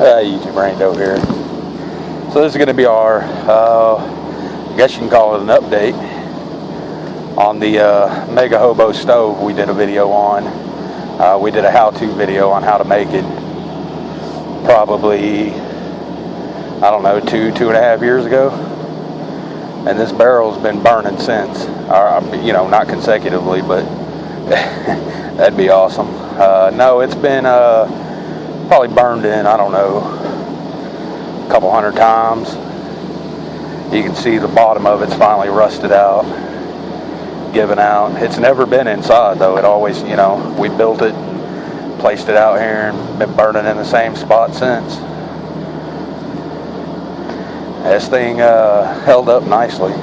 YouTube Rando here. So this is going to be our, I guess you can call it an update on the Mega Hobo stove we did a video on. We did a how-to video on how to make it probably, I don't know, 2.5 years ago. And this barrel's been burning since. You know, not consecutively, but that'd be awesome. No, it's been probably burned in, I don't know, a couple hundred times. You can see the bottom of it's finally rusted out, given out. It's never been inside though. It always, you know, we built it, placed it out here, and been burning in the same spot since. This thing held up nicely.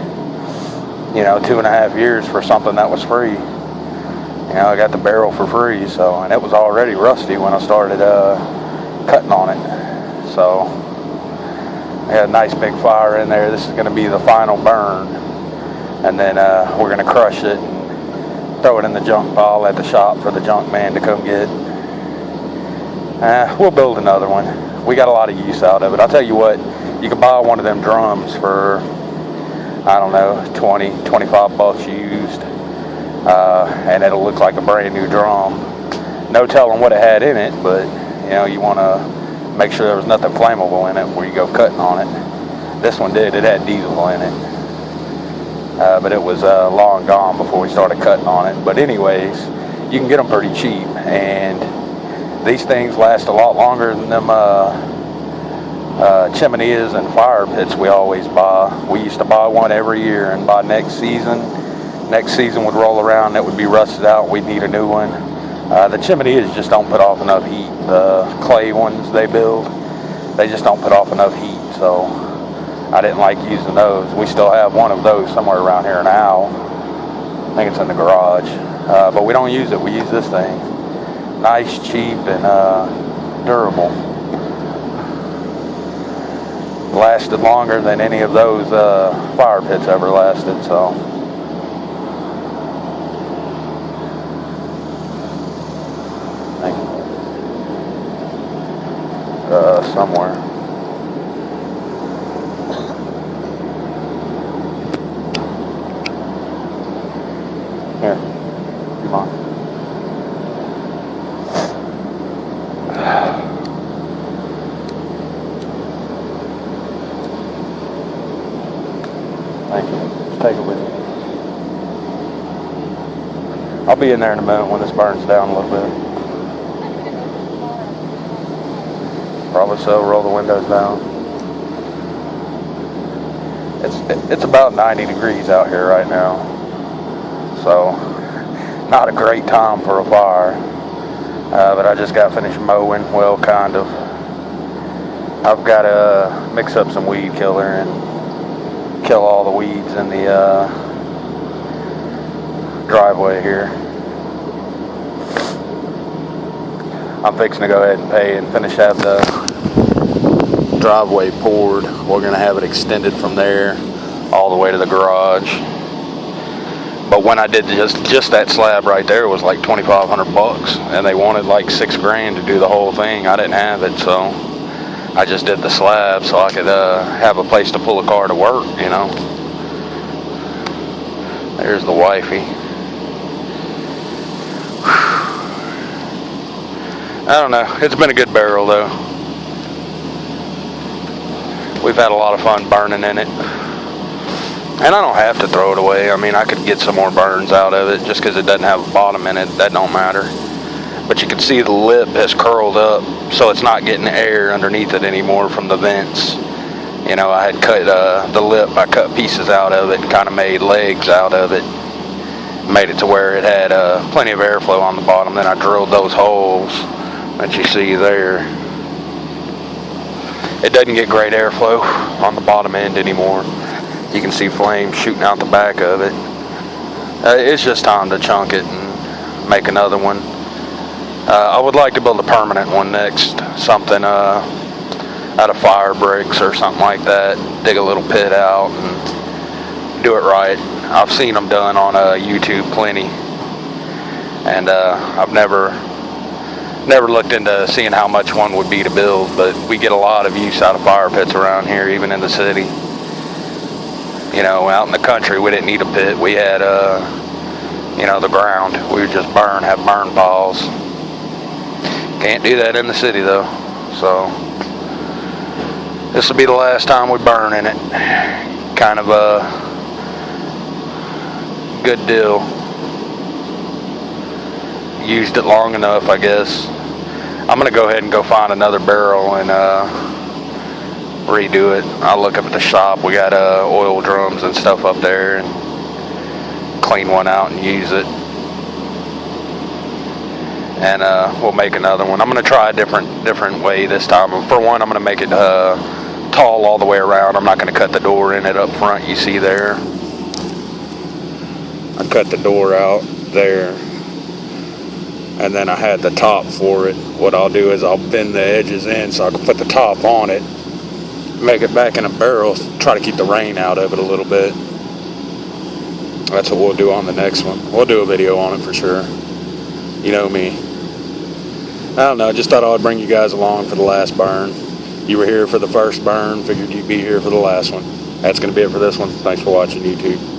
You know, 2.5 years for something that was free. You know, I got the barrel for free, so, and it was already rusty when I started cutting on it. So, I had a nice big fire in there. This is going to be the final burn. And then we're going to crush it and throw it in the junk pile at the shop for the junk man to come get. We'll build another one. We got a lot of use out of it. I'll tell you what, you can buy one of them drums for, I don't know, 20, 25 bucks used. And it'll look like a brand new drum. No telling what it had in it, but you know, you want to make sure there was nothing flammable in it before you go cutting on it. This one did. It had diesel in it. But it was long gone before we started cutting on it. But anyways, you can get them pretty cheap. And these things last a lot longer than them chimneys and fire pits we always buy. We used to buy one every year, and by next season would roll around, it would be rusted out, we'd need a new one. The chimneys just don't put off enough heat. The clay ones they build, they just don't put off enough heat, so I didn't like using those. We still have one of those somewhere around here now. I think it's in the garage. But we don't use it, we use this thing. Nice, cheap, and durable. Lasted longer than any of those fire pits ever lasted, so. Somewhere. Here, come on. Thank you. Just take it with you. I'll be in there in a minute when this burns down a little bit. Probably so. Roll the windows down. It's about 90 degrees out here right now, so not a great time for a fire. But I just got finished mowing. Well, kind of. I've got to mix up some weed killer and kill all the weeds in the driveway here. I'm fixing to go ahead and pay and have the driveway poured. We're going to have it extended from there all the way to the garage. But when I did just that slab right there, it was like 2,500 bucks, and they wanted like $6,000 to do the whole thing. I didn't have it, so I just did the slab so I could have a place to pull a car to work, you know. There's the wifey. I don't know. It's been a good barrel though. We've had a lot of fun burning in it. And I don't have to throw it away. I mean, I could get some more burns out of it just because it doesn't have a bottom in it. That don't matter. But you can see the lip has curled up, so it's not getting air underneath it anymore from the vents. You know, I had cut the lip. I cut pieces out of it, kind of made legs out of it. Made it to where it had plenty of airflow on the bottom. Then I drilled those holes that you see there. It doesn't get great airflow on the bottom end anymore. You can see flames shooting out the back of it. It's just time to chunk it and make another one. I would like to build a permanent one next. Something out of fire bricks or something like that. Dig a little pit out and do it right. I've seen them done on YouTube plenty. And I've never Never looked into seeing how much one would be to build, but we get a lot of use out of fire pits around here, even in the city. You know, out in the country, we didn't need a pit. We had, you know, the ground. We would just have burn piles. Can't do that in the city, though. So, this will be the last time we burn in it. Kind of a good deal. Used it long enough, I guess. I'm gonna go ahead and go find another barrel and redo it. I'll look up at the shop. We got oil drums and stuff up there, and clean one out and use it. And we'll make another one. I'm gonna try a different way this time. For one, I'm gonna make it tall all the way around. I'm not gonna cut the door in it up front. You see there, I cut the door out there. And then I had the top for it. What I'll do is I'll bend the edges in so I can put the top on it, make it back in a barrel, try to keep the rain out of it a little bit. That's what we'll do on the next one. We'll do a video on it for sure. You know me. I don't know, just thought I'd bring you guys along for the last burn. You were here for the first burn, figured you'd be here for the last one. That's going to be it for this one. Thanks for watching YouTube.